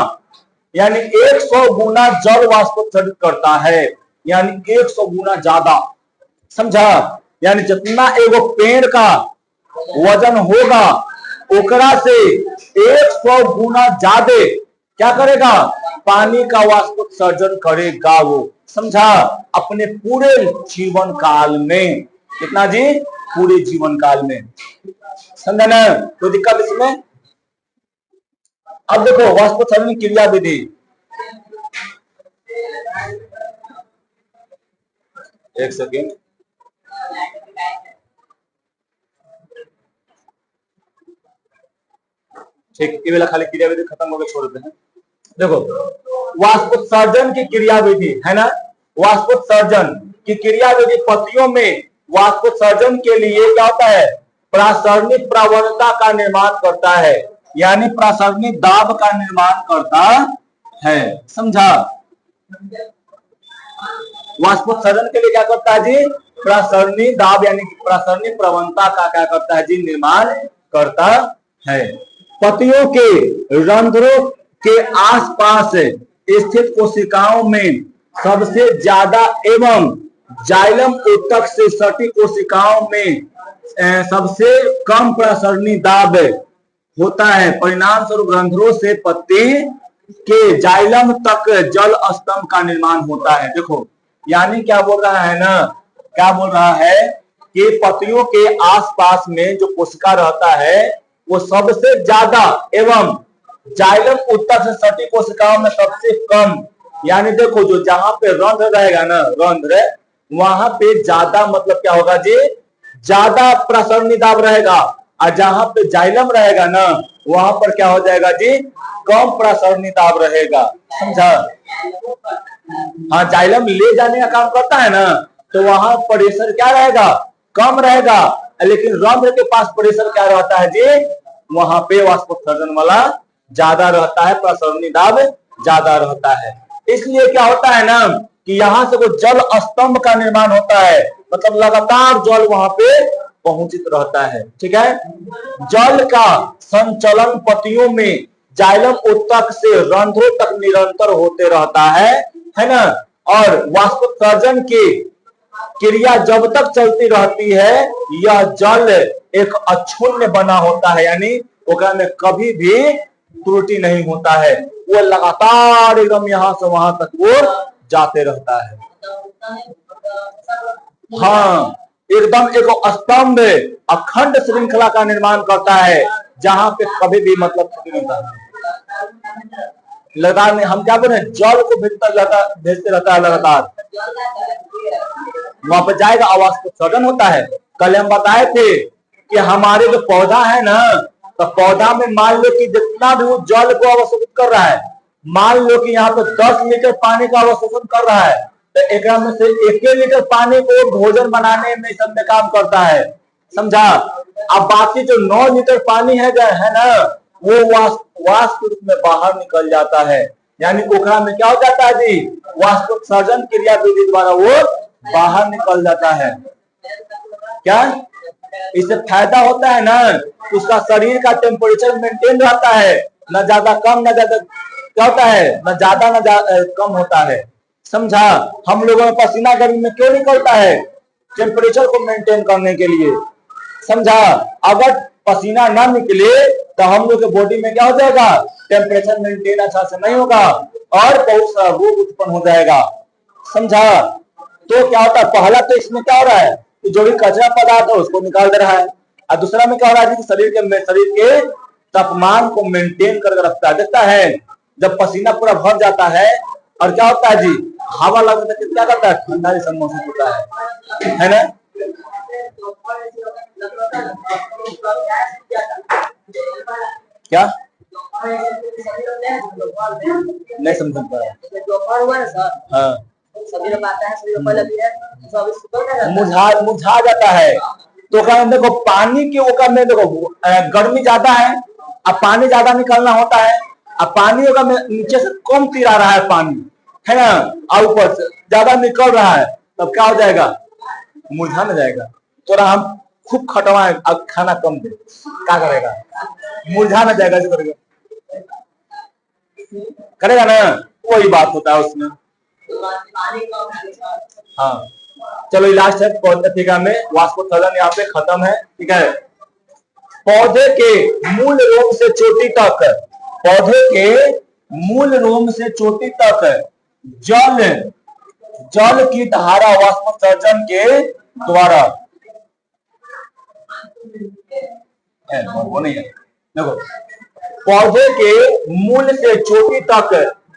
यानी 100 गुना जल वाष्पोत्सर्जित करता है, यानी 100 गुना ज्यादा, समझा। यानी जितना एगो पेड़ का वजन होगा ओकरा से 100 गुना ज्यादा क्या करेगा? पानी का वाष्पोत्सर्जन करेगा वो, समझा। अपने पूरे जीवन काल में कितना जी? पूरे जीवन काल में, समझा ना। कोई दिक्कत इसमें? अब देखो वाष्पोत्सर्जन क्रिया विधि। एक सेकेंड, ठीक, ये वाला खाली क्रिया विधि खत्म हो गया, छोड़ देते हैं। देखो वाष्पोत्सर्जन की क्रिया विधि है ना, वाष्पोत्सर्जन की क्रिया विधि पत्तियों में वाष्पोत्सर्जन के लिए क्या होता है? प्रासरणिक प्रवणता का निर्माण करता है, यानी प्रासरणिक दाब का निर्माण करता है, समझा। वाष्पोत्सर्जन के लिए क्या करता है जी? प्रासरणिक दाब यानी प्रासरणिक प्रवणता का क्या करता है जी? निर्माण करता है। पत्तियों के रंध्रों के आसपास स्थित कोशिकाओं में सबसे ज्यादा एवं जाइलम ऊतक से सटी कोशिकाओं में सबसे कम प्रसरणी दाब होता है। परिणाम स्वरूप रंध्रों से पत्ती के जाइलम तक जल स्तंभ का निर्माण होता है। देखो यानी क्या बोल रहा है ना, क्या बोल रहा है कि पत्तियों के आसपास में जो कोशिका रहता है वो सबसे ज्यादा एवं जाइलम ऊतक से सटी कोशिकाओं में सबसे कम, यानी देखो जो जहां पे रंध्र रहेगा ना, रंध्र वहां पे ज्यादा मतलब क्या होगा जी? ज्यादा प्रसरणी दाब रहेगा, और जहां पे जाइलम रहेगा ना वहां पर क्या हो जाएगा जी, कम प्रसरणी दाब रहेगा। समझा? हाँ, जाइलम ले जाने का काम करता है ना, तो वहां प्रेशर क्या रहेगा, कम रहेगा। लेकिन रंध्र के पास प्रेशर क्या रहता है जी, वहां पे वाष्पोत्सर्जन वाला ज्यादा रहता है, प्रसरणी दाब ज्यादा रहता है। इसलिए क्या होता है ना कि यहाँ से वो जल स्तंभ का निर्माण होता है, मतलब लगातार जल वहां पे पहुंचित रहता है। ठीक है, जल का संचलन पतियों में जाइलम उत्तक से रंध्रों तक निरंतर होते रहता है ना। और वाष्पोत्सर्जन की क्रिया जब तक चलती रहती है यह जल एक अक्षुण्ण बना होता है, यानी ओकरा में कभी भी त्रुटि नहीं होता है, वो लगातार एकदम यहां से वहां तक वो जाते रहता है। हाँ, एकदम एक स्तंभ अखंड श्रृंखला का निर्माण करता है, जहां पे कभी भी मतलब त्रुटि नहीं होता। लगातार में हम क्या बोले, जल को भेजते रहता है लगातार, वहां पर जाएगा, आवाज को सडन होता है। कल हम बताए थे कि हमारे जो पौधा है ना, तो पौधा में मान लो कि जितना भी वो जल को अवशोषित कर रहा है, मान लो कि यहाँ पे 10 लीटर पानी का अवशोषण कर रहा है, तो एक में से 1 लीटर पानी को भोजन बनाने में सब में काम करता है। समझा? अब बाकी जो 9 लीटर पानी है ना, वो वाष्प रूप में बाहर निकल जाता है, यानी ओकरा में क्या हो जाता है जी, वाष्पोत्सर्जन क्रिया विधि द्वारा वो बाहर निकल जाता है। क्या इससे फायदा होता है ना, उसका शरीर का टेम्परेचर मेंटेन रहता है, न ज्यादा कम न ज्यादा क्या होता है, न ज्यादा न कम होता है। समझा? हम लोगों में पसीना गर्मी में क्यों निकलता है, टेम्परेचर को मेंटेन करने के लिए। समझा? अगर पसीना ना निकले तो हम लोग के बॉडी में क्या हो जाएगा, टेम्परेचर मेंटेन अच्छा से नहीं होगा और बहुत सारा रोग उत्पन्न हो जाएगा। समझा? तो क्या होता है, पहला तो इसमें क्या हो रहा है कि जो भी कचरा पदार्थ है उसको निकाल दे रहा है, और दूसरा में क्या हो रहा है कि शरीर के तापमान को मेंटेन करके रखता है। देखता है जब पसीना पूरा भर जाता है और क्या होता है जी, हवा लगता है, क्या करता है, ठंडा जैसा महसूस होता है ना। क्या नहीं समझ पा रहा? हाँ, मुरझा जाता है। तो देखो पानी के ओकर में देखो गर्मी ज्यादा है, अब पानी ज्यादा निकलना होता है, अब पानी ओकर में नीचे से कम तिरा रहा है पानी, है ना, और ऊपर से ज्यादा निकल रहा है, तब क्या हो जाएगा, मुरझा न जाएगा। तो हम खूब खटवाएं अब खाना कम दे, क्या करेगा, मुरझा न जाएगा, करेगा ना, कोई बात होता है उसमें। हाँ, चलो लास्ट है पौधे में वाष्पोत्सर्जन यहाँ पे खत्म है। ठीक है, पौधे के मूल रोम से चोटी तक, पौधे के मूल रोम से चोटी तक जल की धारा वाष्पोत्सर्जन के द्वारा, वो नहीं है, देखो पौधे के मूल से चोटी तक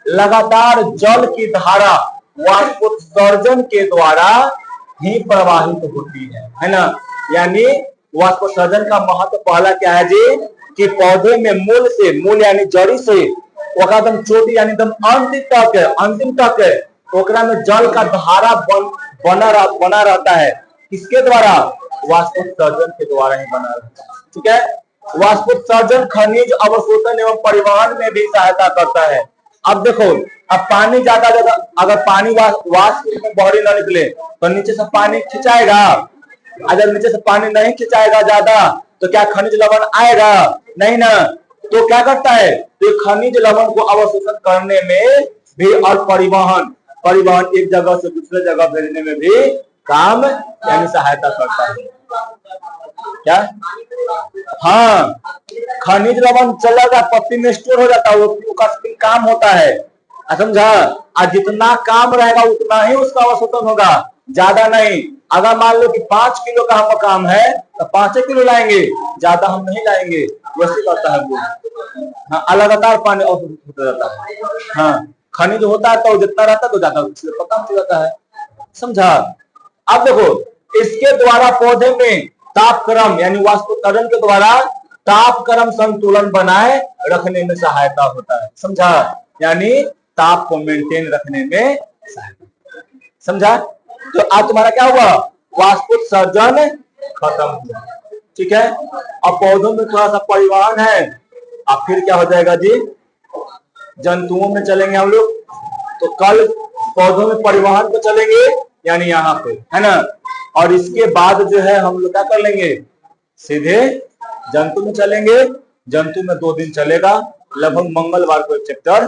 लगातार जल की धारा वाष्पोत्सर्जन के द्वारा ही प्रवाहित होती है ना। यानी वाष्पोत्सर्जन का महत्व पहला क्या है जी, कि पौधे में मूल यानी जड़ी से एकदम चोटी यानी एकदम अंतिम तक ओकरा में जल का धारा बना रहता है। किसके द्वारा, वाष्पोत्सर्जन के द्वारा ही बना रहता है। ठीक है, वाष्पोत्सर्जन खनिज अवशोषण एवं परिवहन में भी सहायता करता है। अब देखो, अब पानी ज्यादा अगर पानी वाष्प में बाहरी न निकले तो नीचे से पानी खिंचाएगा, अगर नीचे से पानी नहीं खिंचाएगा ज्यादा तो क्या खनिज लवण आएगा, नहीं ना। तो क्या करता है, तो खनिज लवण को अवशोषण करने में भी और परिवहन एक जगह से दूसरे जगह भेजने में भी काम यानी सहायता करता है। क्या, हाँ, खनिज लवण चलेगा पत्ती में स्टोर हो जाता है, उसका काम होता है, समझा। और जितना काम रहेगा उतना ही उसका अवशोषण होगा, ज्यादा नहीं। अगर मान लो कि 5 किलो का हमका काम है तो 5 किलो लाएंगे, ज्यादा हम नहीं लाएंगे, वैसे करता है वो। हाँ, लगातार पानी अवशोषित होता जाता है। हाँ, खनिज होता है तो जितना रहता है तो ज्यादा पता चल जाता है, समझा। अब देखो, इसके द्वारा पौधे में तापक्रम यानी वाष्पोत्सर्जन के द्वारा तापक्रम संतुलन बनाए रखने में सहायता होता है। समझा? यानी ताप को मेंटेन रखने में सहायता। समझा? तो आज तुम्हारा क्या हुआ? वाष्पोत्सर्जन खत्म हुआ। ठीक है, अब पौधों में थोड़ा सा परिवहन है, अब फिर क्या हो जाएगा जी? जंतुओं में चलेंगे हम लोग। तो कल पौधों में परिवहन पे चलेंगे, यानी यहाँ पे, है ना। और इसके बाद जो है हम लोग क्या कर लेंगे? सीधे जंतु में चलेंगे। जंतु में 2 दिन चलेगा, लगभग मंगलवार को एक चैप्टर